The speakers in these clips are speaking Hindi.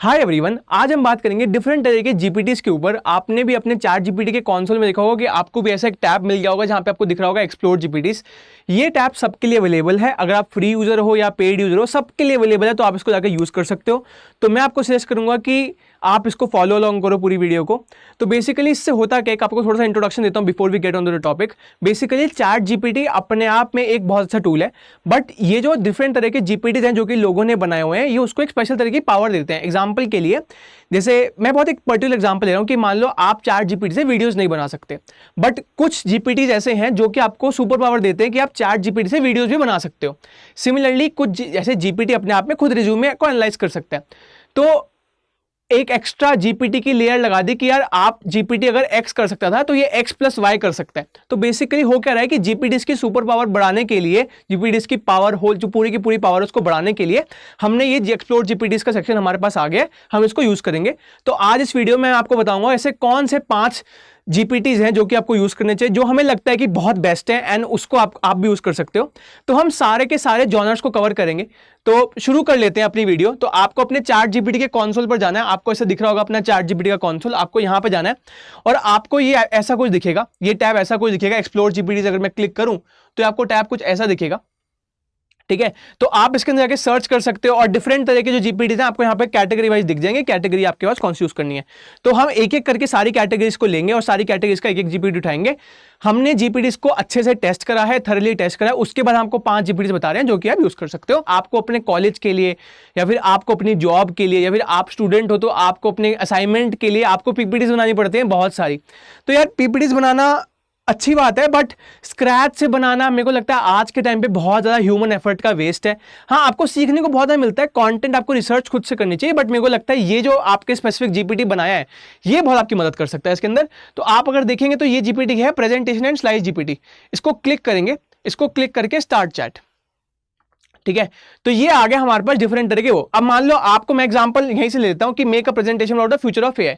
हाय एवरीवन, आज हम बात करेंगे डिफरेंट तरह के जीपीटीज के ऊपर। आपने भी अपने चैट जीपीटी के कंसोल में देखा होगा कि आपको भी ऐसा एक टैब मिल गया होगा जहां पे आपको दिख रहा होगा एक्सप्लोर जीपीटीज। ये टैब सबके लिए अवेलेबल है, अगर आप फ्री यूजर हो या पेड यूजर हो सबके लिए अवेलेबल है, तो आप इसको जाकर यूज कर सकते हो। तो मैं आपको सजेस्ट करूंगा कि आप इसको फॉलो अलॉन्ग करो पूरी वीडियो को। तो बेसिकली इससे होता क्या है, आपको थोड़ा सा इंट्रोडक्शन देता हूं before we get on the topic. Basically chat GPT अपने आप में एक बहुत अच्छा टूल है, बट ये जो डिफरेंट तरह के जीपीटीज हैं जो कि लोगों ने बनाए हुए हैं, ये उसको एक स्पेशल तरह की पावर देते हैं। एग्जाम्पल के लिए, जैसे मैं बहुत एक पर्टिकुलर एग्जांपल ले रहा हूं कि मान लो आप चैट जीपीटी से वीडियोस नहीं बना सकते, बट कुछ जीपीटीज ऐसे हैं जो कि आपको सुपर पावर देते हैं कि आप चैट जीपीटी से वीडियोस भी बना सकते हो। सिमिलरली कुछ ऐसे जीपीटी अपने आप में खुद रिज्यूमे को एनालाइज कर सकता है। तो एक एक्स्ट्रा जीपीटी की लेयर लगा दी कि यार आप जीपीटी अगर एक्स कर सकता था तो ये एक्स प्लस वाई कर सकता है। तो बेसिकली हो क्या रहा है कि जीपीटीज की सुपर पावर बढ़ाने के लिए, जीपीटीज की पावर होल जो पूरी की पूरी पावर उसको बढ़ाने के लिए हमने ये एक्सप्लोर जीपीटीज का सेक्शन हमारे पास आ गया, हम इसको यूज करेंगे। तो आज इस वीडियो में मैं आपको बताऊंगा ऐसे कौन से 5 जीपीटीज हैं जो कि आपको यूज करने चाहिए, जो हमें लगता है कि बहुत बेस्ट है एंड उसको आप भी यूज कर सकते हो। तो हम सारे के सारे जॉनर्स को कवर करेंगे। तो शुरू कर लेते हैं अपनी वीडियो। तो आपको अपने चैट जीपीटी के कंसोल पर जाना है। आपको ऐसा दिख रहा होगा अपना चैट जीपीटी का कंसोल, आपको यहां पे जाना है और आपको ये ऐसा कुछ दिखेगा, ये टैब ऐसा कुछ दिखेगा एक्सप्लोर जीपीटी। अगर मैं क्लिक करूं तो आपको टैब कुछ ऐसा दिखेगा, ठीक है। तो आप इसके अंदर जाके सर्च कर सकते हो और डिफरेंट तरह के जो जीपीटी हैं आपको यहाँ पे कैटेगरी वाइज दिख जाएंगे, कैटेगरी आपके पास कौन सी यूज करनी है। तो हम एक एक करके सारी कैटेगरीज को लेंगे और सारी कैटेगरीज का एक एक जीपीटी उठाएंगे। हमने जीपीटीज को अच्छे से टेस्ट करा है, थरली टेस्ट करा है। उसके बाद हमको 5 जीपीटीज बता रहे हैं जो कि आप यूज कर सकते हो। आपको अपने कॉलेज के लिए या फिर आपको अपनी जॉब के लिए या फिर आप स्टूडेंट हो तो आपको अपने असाइनमेंट के लिए आपको पीपीटीज बनानी पड़ती है बहुत सारी। तो यार पीपीटीज बनाना अच्छी बात है, बट स्क्रैच से बनाना मेरे को लगता है आज के टाइम पे बहुत ज्यादा ह्यूमन एफर्ट का वेस्ट है। हाँ, आपको सीखने को बहुत ज्यादा मिलता है, कंटेंट आपको रिसर्च खुद से करनी चाहिए, बट मेरे को लगता है ये जो आपके स्पेसिफिक जीपीटी बनाया है ये बहुत आपकी मदद कर सकता है इसके अंदर। तो आप अगर देखेंगे तो ये जीपीटी है प्रेजेंटेशन एंड स्लाइड जीपीटी। इसको क्लिक करेंगे, इसको क्लिक करके स्टार्ट चैट, ठीक है। तो ये आ गया हमारे पास डिफरेंट तरह के वो। अब मान लो आपको मैं एग्जांपल यहीं से लेता हूं कि make a presentation about the future of AI.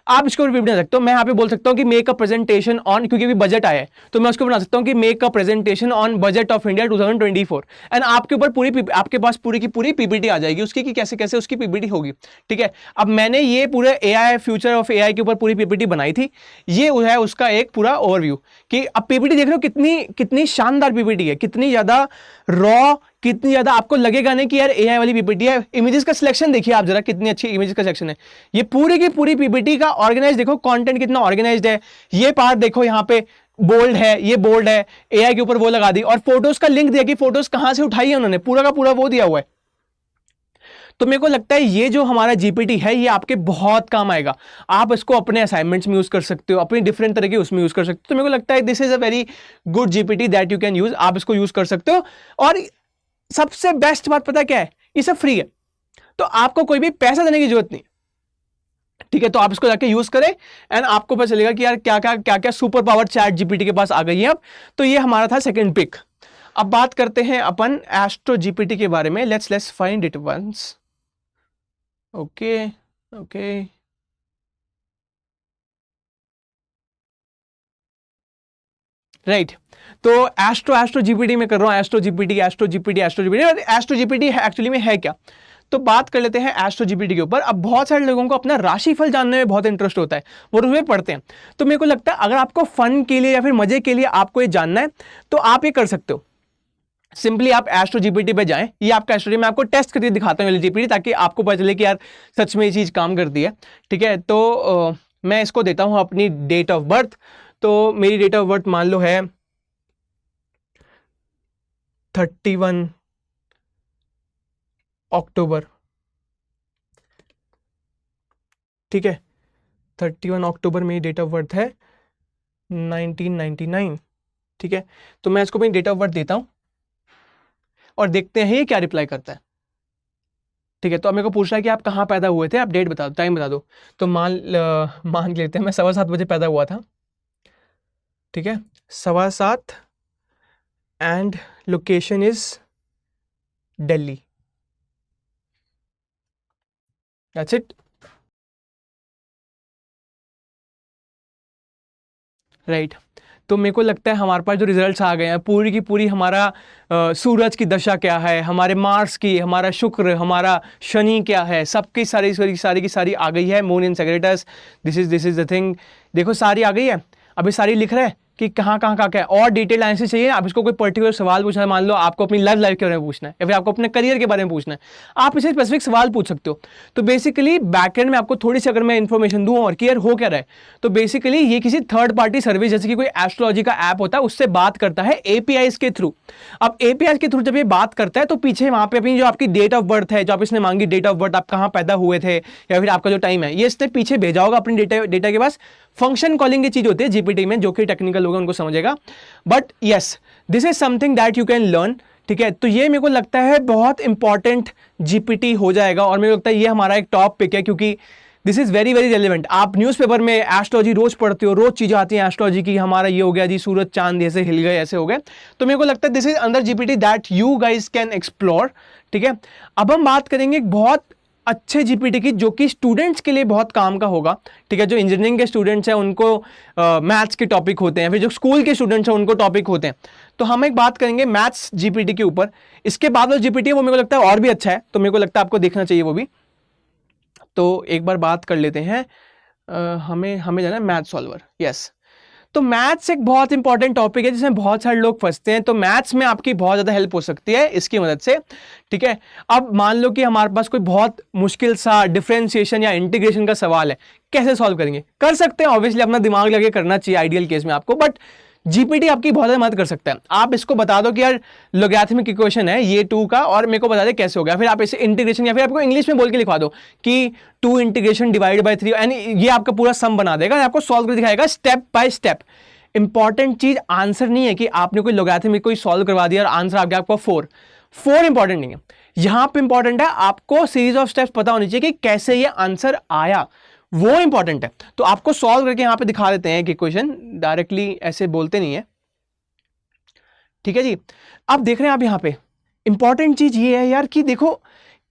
आप इसको भी बना सकते हो। मैं यहाँ पे बोल सकता हूँ कि मेक अ प्रेजेंटेशन ऑन, क्योंकि अभी बजट आया है तो मैं उसको बना सकता हूँ कि make a presentation on budget of India 2024 and आपके ऊपर आपके पास पूरी की पूरी पीपीटी आ जाएगी उसकी कि कैसे कैसे उसकी पीपीटी होगी, ठीक है। अब मैंने ये पूरे एआई फ्यूचर ऑफ एआई के ऊपर पूरी पीपीटी बनाई थी। ये है उसका एक पूरा ओवरव्यू कि अब पीपीटी देख लो कितनी कितनी शानदार पीपीटी है, कितनी ज्यादा रॉ, कितनी ज्यादा आपको लगेगा नहीं कि यार एआई वाली पीपीटी है। इमेजेस का सिलेक्शन देखिए आप जरा, कितनी अच्छी इमेजेस का सिलेक्शन है। ये पूरी की पूरी पीपीटी का ऑर्गेनाइज देखो, कंटेंट कितना ऑर्गेनाइज्ड है। ये पार्ट देखो यहाँ पे बोल्ड है, ये बोल्ड है, एआई के ऊपर वो लगा दी और फोटोज का लिंक दिया कि फोटोज कहां से उठाई है उन्होंने, पूरा का पूरा वो दिया हुआ है। तो मेरे को लगता है ये जो हमारा जीपीटी है ये आपके बहुत काम आएगा। आप इसको अपने असाइनमेंट्स में यूज कर सकते हो, अपनी डिफरेंट तरह के उसमें यूज कर सकते हो। तो मेरे को लगता है this is a very good GPT that you can use. आप इसको यूज कर सकते हो। और सबसे बेस्ट बात पता क्या है, ये सब फ्री है, तो आपको कोई भी पैसा देने की जरूरत नहीं, ठीक है। तो आप इसको जाके यूज करें एंड आपको पता चलेगा कि यार क्या क्या क्या क्या सुपर पावर चैट जीपीटी के पास आ गई है अब। तो ये हमारा था सेकंड पिक। अब बात करते हैं अपन एस्ट्रो जीपीटी के बारे में। Let's find it once. Okay okay, right. तो एस्ट्रो एस्ट्रो जीपीटी में कर रहा हूं, astro GPT astro GPT astro GPT. Astro GPT actually में है क्या, तो बात कर लेते हैं एस्ट्रो जीपीटी के ऊपर। अब बहुत सारे लोगों को अपना राशिफल जानने में बहुत इंटरेस्ट होता है, वो उसमें पढ़ते हैं। तो मेरे को लगता है अगर आपको फन के लिए या फिर मजे के लिए आपको ये जानना है तो आप ये कर सकते हो। सिंपली आप एस्ट्रो जीपीटी पे जाएं, ये आपका एस्ट्रो, मैं आपको टेस्ट करके दिखाता हूँ जीपीटी, ताकि आपको पता चले कि यार सच में ये चीज काम करती है, ठीक है। तो मैं इसको देता हूं अपनी डेट ऑफ बर्थ। तो मेरी डेट ऑफ बर्थ मान लो है 31 अक्टूबर, ठीक है। 31 अक्टूबर मेरी डेट ऑफ बर्थ है 1999, ठीक है। तो मैं इसको अपनी डेट ऑफ बर्थ देता हूं और देखते हैं ये क्या रिप्लाई करता है, ठीक है। तो अब मेरे को पूछ रहा है कि आप कहाँ पैदा हुए थे, आप डेट बता दो, टाइम बता दो। तो मान लेते हैं मैं 7:15 बजे पैदा हुआ था, ठीक है। 7:15 and location is Delhi, that's it, right. तो मेरे को लगता है हमारे पास जो रिजल्ट्स आ गए हैं पूरी की पूरी, हमारा सूरज की दशा क्या है, हमारे मार्स की, हमारा शुक्र, हमारा शनि क्या है, सबकी सारी सारी की सारी आ गई है। Moon in secrets, this is the thing, देखो सारी आ गई है। अभी सारी लिख रहे हैं कि कहाँ क्या है, और डिटेल एनालिसिस चाहिए। आप इसको कोई पर्टिकुलर सवाल पूछना है, मान लो आपको अपनी लव लाइफ के बारे में पूछना है या फिर आपको अपने करियर के बारे में पूछना है, आप इसे स्पेसिफिक सवाल पूछ सकते हो। तो बेसिकली बैकएंड में आपको थोड़ी सी अगर मैं इन्फॉर्मेशन दूं और क्लियर हो क्या रहा है, तो बेसिकली ये किसी थर्ड पार्टी सर्विस जैसे कि कोई एस्ट्रोलॉजी का ऐप होता है उससे बात करता है एपीआईज के थ्रू। अब एपीआईज के थ्रू जब ये बात करता है तो पीछे वहां पे अपनी जो आपकी डेट ऑफ बर्थ है, जो आप इसने मांगी डेट ऑफ बर्थ, आप कहाँ पैदा हुए थे या फिर आपका जो टाइम है, ये इसने पीछे भेजा होगा अपनी डेटा के पास। फंक्शन कॉलिंग की चीज होती है जीपीटी में, जो कि टेक्निकल लोग उनको समझेगा, but yes this is something that you can learn. ठीक है, तो ये मेरे को लगता है बहुत इंपॉर्टेंट जीपीटी हो जाएगा और मेरे को लगता है ये हमारा एक टॉप पिक है, क्योंकि this is very very relevant. आप न्यूज़पेपर में एस्ट्रोलॉजी रोज पढ़ते हो, रोज चीजें आती हैं एस्ट्रोलॉजी की, हमारा ये हो गया जी, सूरज चांद ऐसे हिल गए, ऐसे हो गए। तो मेरे को लगता है this is under GPT that you guys can explore. ठीक है, अब हम बात करेंगे एक बहुत अच्छे जीपीटी की जो कि स्टूडेंट्स के लिए बहुत काम का होगा। ठीक है, जो इंजीनियरिंग के स्टूडेंट्स हैं उनको मैथ्स के टॉपिक होते हैं, फिर जो स्कूल के स्टूडेंट्स हैं उनको टॉपिक होते हैं। तो हम एक बात करेंगे मैथ्स जीपीटी के ऊपर। इसके बाद जो जीपीटी है वो मेरे को लगता है और भी अच्छा है, तो मेरे को लगता है आपको देखना चाहिए वो भी। तो एक बार बात कर लेते हैं, हमें जाना है मैथ सॉल्वर। यस, तो मैथ्स एक बहुत इंपॉर्टेंट टॉपिक है जिसमें बहुत सारे लोग फंसते हैं, तो मैथ्स में आपकी बहुत ज़्यादा हेल्प हो सकती है इसकी मदद से। ठीक है, अब मान लो कि हमारे पास कोई बहुत मुश्किल सा डिफरेंशिएशन या इंटीग्रेशन का सवाल है, कैसे सॉल्व करेंगे? कर सकते हैं, ऑब्वियसली अपना दिमाग लगे करना चाहिए आइडियल केस में आपको, बट जीपीटी आपकी बहुत ज़्यादा मदद कर सकता है। आप इसको बता दो कि यार लोगैरिथमिक इक्वेशन है ये 2 का और मेरे को बता दे कैसे हो गया, फिर आप इसे इंटीग्रेशन या फिर आपको इंग्लिश में बोल के लिखवा दो कि 2 इंटीग्रेशन डिवाइड बाय 3, यानी ये आपका पूरा सम बना देगा, आपको सॉल्व कर दिखाएगा स्टेप बाय स्टेप। इंपॉर्टेंट चीज आंसर नहीं है कि आपने कोई लोगैरिथमिक कोई सॉल्व करवा दिया और आंसर आ गया आपको 4 इंपॉर्टेंट नहीं है। यहां पे इंपॉर्टेंट है आपको सीरीज ऑफ स्टेप्स पता होनी चाहिए कि कैसे ये आंसर आया, वो इंपॉर्टेंट है। तो आपको सॉल्व करके यहां पे दिखा देते हैं कि क्वेश्चन डायरेक्टली ऐसे बोलते नहीं है। ठीक है जी, अब देख रहे हैं आप यहां पे इंपॉर्टेंट चीज ये है यार कि देखो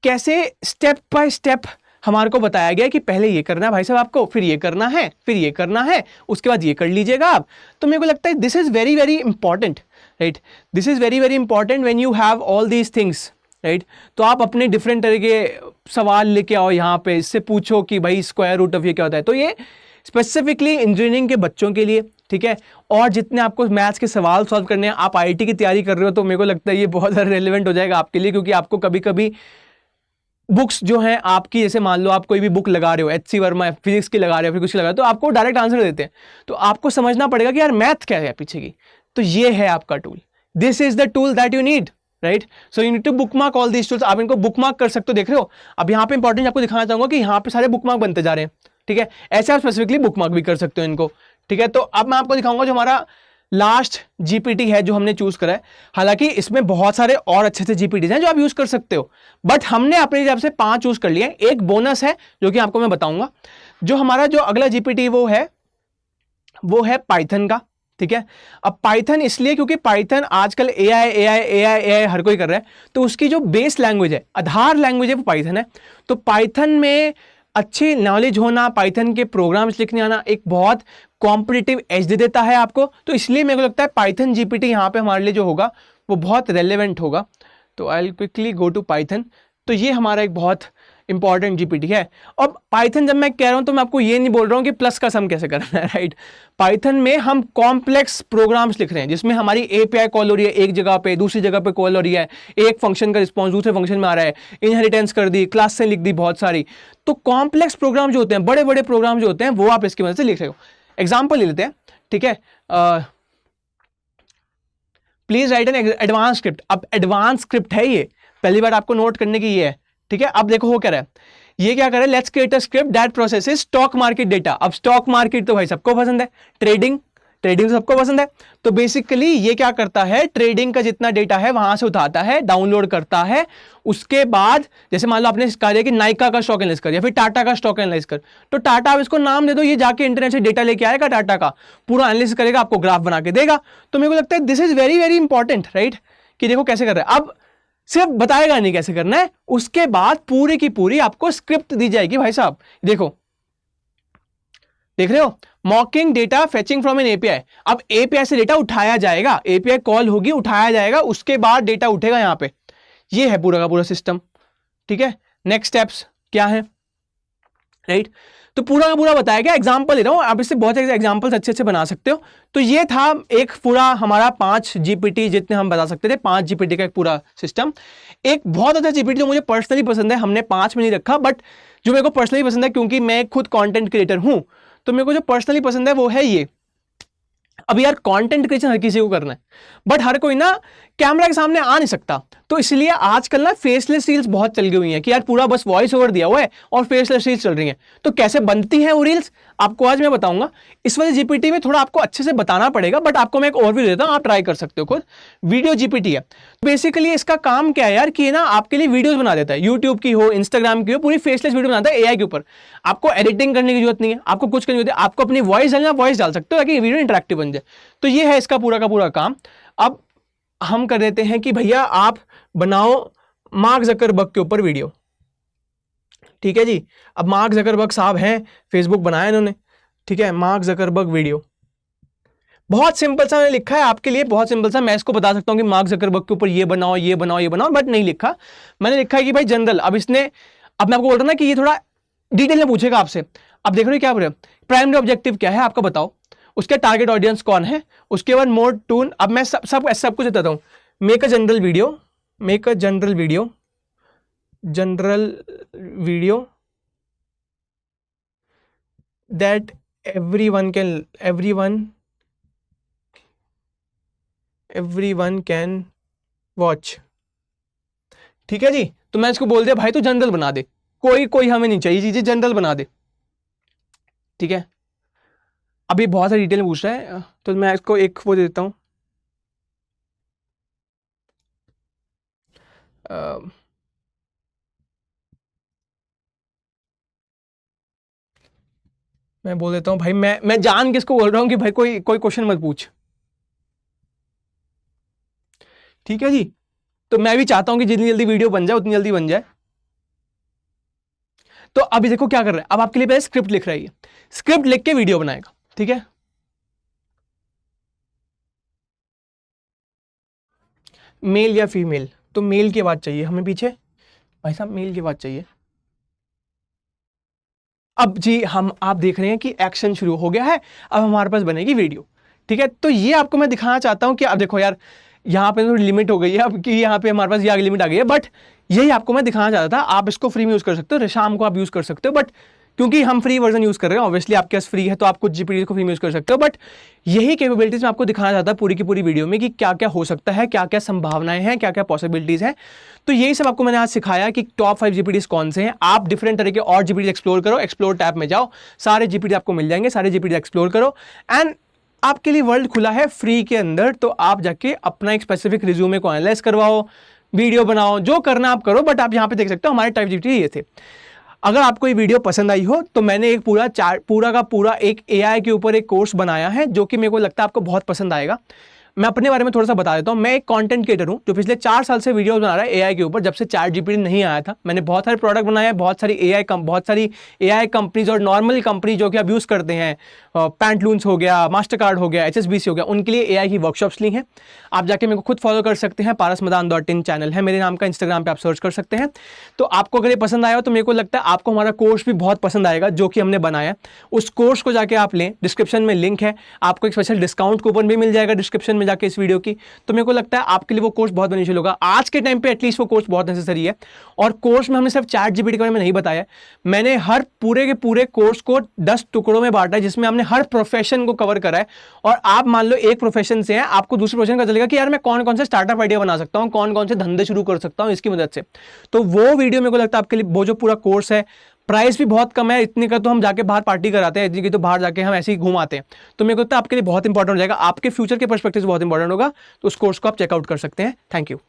कैसे स्टेप बाय स्टेप हमारे को बताया गया कि पहले ये करना है भाई साहब आपको, फिर ये करना है, फिर ये करना है, उसके बाद ये कर लीजिएगा आप। तो मेरे को लगता है this is very very important, right? This is very very important when you have all these things, right? तो आप अपने डिफरेंट तरह के सवाल लेके आओ यहाँ पे, इससे पूछो कि भाई स्क्वायर रूट ऑफ ये क्या होता है। तो ये स्पेसिफिकली इंजीनियरिंग के बच्चों के लिए, ठीक है, और जितने आपको मैथ्स के सवाल सॉल्व करने हैं, आप आईआईटी की तैयारी कर रहे हो, तो मेरे को लगता है ये बहुत ज़्यादा रेलिवेंट हो जाएगा आपके लिए, क्योंकि आपको कभी कभी बुक्स जो हैं आपकी, जैसे मान लो आप कोई भी बुक लगा रहे हो, एच सी वर्मा फिजिक्स की लगा रहे हो, फिर कुछ लगा रहे हो, तो आपको डायरेक्ट आंसर देते हैं, तो आपको समझना पड़ेगा कि यार मैथ क्या है पीछे की। तो ये है आपका tool, this is the tool that you need, right? So you need to bookmark all these tools. आप इनको बुकमार्क कर सकते हो, देख रहे हो। अब यहाँ पे इंपॉर्टेंट आपको दिखाना चाहूंगा कि यहाँ पे सारे बुकमार्क बनते जा रहे हैं, ठीक है। ऐसे आप स्पेसिफिकली बुकमार्क भी कर सकते हो इनको, ठीक है। तो अब मैं आपको दिखाऊंगा जो हमारा लास्ट जीपीटी है जो हमने चूज करा है। हालांकि इसमें बहुत सारे और अच्छे से जीपीटीज हैं जो आप यूज कर सकते हो, बट हमने अपनी हिसाब से 5 चूज कर लिए हैं। एक बोनस है जो कि आपको मैं बताऊंगा। जो हमारा जो अगला जीपीटी वो है पाइथन का, ठीक है। अब पाइथन इसलिए क्योंकि पाइथन आजकल एआई हर कोई कर रहा है, तो उसकी जो बेस लैंग्वेज है, आधार लैंग्वेज है, वो पाइथन है। तो पाइथन में अच्छी नॉलेज होना, पाइथन के प्रोग्राम्स लिखने आना एक बहुत कॉम्पिटिटिव एज दे देता है आपको। तो इसलिए मेरे को लगता है पाइथन जीपीटी यहाँ पे हमारे लिए जो होगा वो बहुत रेलेवेंट होगा। तो I will quickly go to Python. तो ये हमारा एक बहुत इंपॉर्टेंट जीपीटी है। और पाइथन जब मैं कह रहा हूं तो मैं आपको ये नहीं बोल रहा हूं कि प्लस का सम कैसे करना है, राइट? पाइथन में हम कॉम्प्लेक्स प्रोग्राम्स लिख रहे हैं जिसमें हमारी एपीआई कॉल हो रही है एक जगह पे, दूसरी जगह पे कॉल हो रही है, एक फंक्शन का रिस्पॉन्स दूसरे फंक्शन में आ रहा है, इनहेरिटेंस कर दी, क्लास से लिख दी बहुत सारी। तो कॉम्प्लेक्स प्रोग्राम जो होते हैं, बड़े बड़े प्रोग्राम जो होते हैं, वो आप इसकी मदद से लिख रहे हो। एग्जाम्पल ले लेते हैं, ठीक है। Please right an advance script. अब एडवांस स्क्रिप्ट है ये, पहली बार आपको नोट करने की ये है, ठीक है। अब देखो वो क्या रहा है, ये क्या कर रहा है, let's create a script that processes stock market data. अब स्टॉक मार्केट तो भाई सबको पसंद है, ट्रेडिंग तो सबको पसंद है। तो बेसिकली ये क्या करता है, ट्रेडिंग का जितना डेटा है वहां से उठाता है, डाउनलोड करता है। उसके बाद जैसे मान लो आपने कहा कि नाइका का स्टॉक एनालाइज कर या फिर टाटा का स्टॉक एनालाइज कर, तो टाटा आप इसको नाम दे दो, ये जाके इंटरनेट से डेटा लेके आएगा, टाटा का पूरा एनालिसिस करेगा, आपको ग्राफ बना के देगा। तो मेरे को लगता है this is very very important, right? कि देखो कैसे कर रहा है। अब सिर्फ बताएगा नहीं कैसे करना है, उसके बाद पूरी की पूरी आपको स्क्रिप्ट दी जाएगी। भाई साहब देखो, देख रहे हो, मॉकिंग data fetching from N API. अब एपीआई से डेटा उठाया जाएगा, एपीआई कॉल होगी, उठाया जाएगा, उसके बाद डेटा उठेगा यहां पे। ये है पूरा का पूरा सिस्टम, ठीक है। नेक्स्ट स्टेप्स क्या है, राइट। तो पूरा का पूरा बताया गया, एग्जांपल ले रहा हूं, आप इससे बहुत सारे एग्जांपल्स अच्छे अच्छे बना सकते हो। तो ये था एक पूरा हमारा 5 जीपीटी जितने हम बता सकते थे, 5 जीपीटी का एक पूरा सिस्टम। एक बहुत अच्छा जीपीटी जो मुझे पर्सनली पसंद है, हमने 5 में नहीं रखा, बट जो मेरे को पर्सनली पसंद है, क्योंकि मैं खुद कंटेंट क्रिएटर हूं, तो मेरे को जो पर्सनली पसंद है वो है ये। अब यार कंटेंट क्रिएशन हर किसी को करना है, बट हर कोई ना कैमरा के सामने आ नहीं सकता, तो इसलिए आजकल ना फेसलेस रील्स बहुत चल गई हुई हैं कि यार पूरा बस वॉइस ओवर दिया हुआ है और फेसलेस रील्स चल रही हैं। तो कैसे बनती हैं वो रील्स, आपको आज मैं बताऊंगा। इस वाले जीपीटी में थोड़ा आपको अच्छे से बताना पड़ेगा, बट आपको मैं एक ओवरव्यू देता हूं, आप ट्राई कर सकते हो खुद। वीडियो जीपीटी है, बेसिकली इसका काम क्या है यार कि ना आपके लिए वीडियोस बना देता है, यूट्यूब की हो, इंस्टाग्राम की हो, पूरी फेसलेस वीडियो बनाता है एआई के ऊपर। आपको एडिटिंग करने की जरूरत नहीं है, आपको कुछ करने की जरूरत है, आपको अपनी वॉइस डालना, वॉइस डाल सकते हो ताकि वीडियो इंटरेक्टिव बन जाए। तो ये है इसका पूरा का पूरा काम। अब हम कर देते हैं कि भैया आप बनाओ मार्क जकरबर्ग के ऊपर वीडियो, ठीक है जी। अब मार्क जकरबर्ग साहब हैं, फेसबुक बनाया इन्होंने, ठीक है। मार्क जकरबर्ग वीडियो, बहुत सिंपल सा मैंने लिखा है आपके लिए, बहुत सिंपल सा। मैं इसको बता सकता हूं कि मार्क जकरबर्ग के ऊपर ये बनाओ, ये बनाओ, ये बनाओ, बट नहीं लिखा। मैंने लिखा है कि भाई जनरल। अब इसने, अब मैं आपको बोल रहा हूं ना कि ये थोड़ा डिटेल में पूछेगा आपसे। अब देख रहे हो क्या बोल रहे, प्राइमरी ऑब्जेक्टिव क्या है आपका बताओ, उसके टारगेट ऑडियंस कौन है, उसके बाद मोड टून। अब मैं सब कुछ बताता हूं। Make a general video, make a general video, general video that everyone can watch, ठीक है जी। तो मैं इसको बोल दिया भाई तू जनरल बना दे, कोई हमें नहीं चाहिए चीजें, जनरल बना दे, ठीक है। अभी बहुत सारी डिटेल पूछ रहा है, तो मैं इसको एक वो दे देता हूं। मैं बोल देता हूं भाई, मैं जान किसको बोल रहा हूं कि भाई कोई क्वेश्चन मत पूछ, ठीक है जी। तो मैं भी चाहता हूं कि जितनी जल्दी वीडियो बन जाए उतनी जल्दी बन जाए। तो अभी देखो क्या कर रहा है, अब आपके लिए पहले स्क्रिप्ट लिख रही है, स्क्रिप्ट लिख के वीडियो बनाएगा, ठीक है। मेल या फीमेल, तो मेल की आवाज चाहिए हमें पीछे, भाई साहब मेल की आवाज चाहिए। अब जी हम, आप देख रहे हैं कि एक्शन शुरू हो गया है, अब हमारे पास बनेगी वीडियो, ठीक है। तो ये आपको मैं दिखाना चाहता हूं कि अब देखो यार, यहाँ पे थोड़ी लिमिट हो गई है अब कि यहाँ पे हमारे पास ये आगे लिमिट आ गई है, बट यही आपको मैं दिखाना चाहता था। आप इसको फ्री में यूज कर सकते हो, शाम को आप यूज कर सकते हो, बट क्योंकि हम फ्री वर्जन यूज कर रहे हैं, ऑब्वियसली आपके पास फ्री है तो आप कुछ जीपीटी को फ्री में यूज कर सकते हो, बट यही कैपेबिलिटीज मैं आपको दिखाना चाहता पूरी की पूरी वीडियो में कि क्या क्या हो सकता है, क्या क्या संभावनाएं हैं, क्या क्या पॉसिबिलिटीज हैं। तो यही सब आपको मैंने आज सिखाया कि टॉप 5 जीपीटीज कौन से हैं। आप डिफरेंट तरह के और जीपीटी एक्सप्लोर करो, एक्सप्लोर टैब में जाओ, सारे जीपीटी आपको मिल जाएंगे, सारे जीपीटी एक्सप्लोर करो, एंड आपके लिए वर्ल्ड खुला है फ्री के अंदर। तो आप जाके अपना एक स्पेसिफिक रिज्यूमे को एनालाइज करवाओ, वीडियो बनाओ, जो करना आप करो, बट आप यहां पे देख सकते हो हमारे टाइप जीपीटी ये थे। अगर आपको ये वीडियो पसंद आई हो तो मैंने एक पूरा का पूरा एक एआई के ऊपर एक कोर्स बनाया है जो कि मेरे को लगता है आपको बहुत पसंद आएगा। मैं अपने बारे में थोड़ा सा बता देता हूं। मैं एक कंटेंट क्रिएटर हूं जो पिछले 4 साल से वीडियोस बना रहा है एआई के ऊपर, जब से चैट जीपीटी नहीं आया था। मैंने बहुत सारे प्रोडक्ट बनाए हैं, बहुत सारी एआई कंपनीज और नॉर्मल कंपनी जो कि अब यूज करते हैं, पैंटलून्स हो गया, मास्टर कार्ड हो गया, HSBC हो गया, उनके लिए एआई की वर्कशॉप्स ली हैं। आप जाके मेरे को खुद फॉलो कर सकते हैं, parasmadan.in चैनल है मेरे नाम का, इंस्टाग्राम पे आप सर्च कर सकते हैं। तो आपको अगर ये पसंद आया हो तो मेरे को लगता है आपको हमारा कोर्स भी बहुत पसंद आएगा जो कि हमने बनाया। उस कोर्स को जाके आप लें, डिस्क्रिप्शन में लिंक है, आपको एक स्पेशल डिस्काउंट कूपन भी मिल जाएगा डिस्क्रिप्शन में जाके इस वीडियो की। तो मेरे को लगता है आपके लिए वो कोर्स बहुत बेनिफिशियल होगा। आज के टाइम पे एटलीस्ट वो कोर्स बहुत नेसेसरी है। और कोर्स में हमने सिर्फ चैट जीपीटी के बारे में नहीं बताया, मैंने हर पूरे के पूरे कोर्स को 10 टुकड़ों में बांटा है, जिसमें हमने हर प्रोफेशन को कवर करा है। और आप मान लो एक प्रोफेशन से हैं, आपको दूसरे प्रोफेशन का चलेगा कि यार मैं कौन कौन से स्टार्टअप आइडिया बना सकता हूं, कौन कौन से धंधे शुरू कर सकता हूं इसकी मदद से। तो वो वीडियो मेरे को लगता है आपके लिए, वो जो पूरा कोर्स है, प्राइस भी बहुत कम है, इतने का तो हम जाके बाहर पार्टी कराते हैं, इतनी की तो बाहर जाके हम ऐसे ही घुमाते हैं। तो मेरे को लगता है आपके लिए बहुत इंपॉर्टेंट हो जाएगा, आपके फ्यूचर के पर्सपेक्टिव से बहुत इंपॉर्टेंट होगा। तो उस कोर्स को आप चेकआउट कर सकते हैं। Thank you.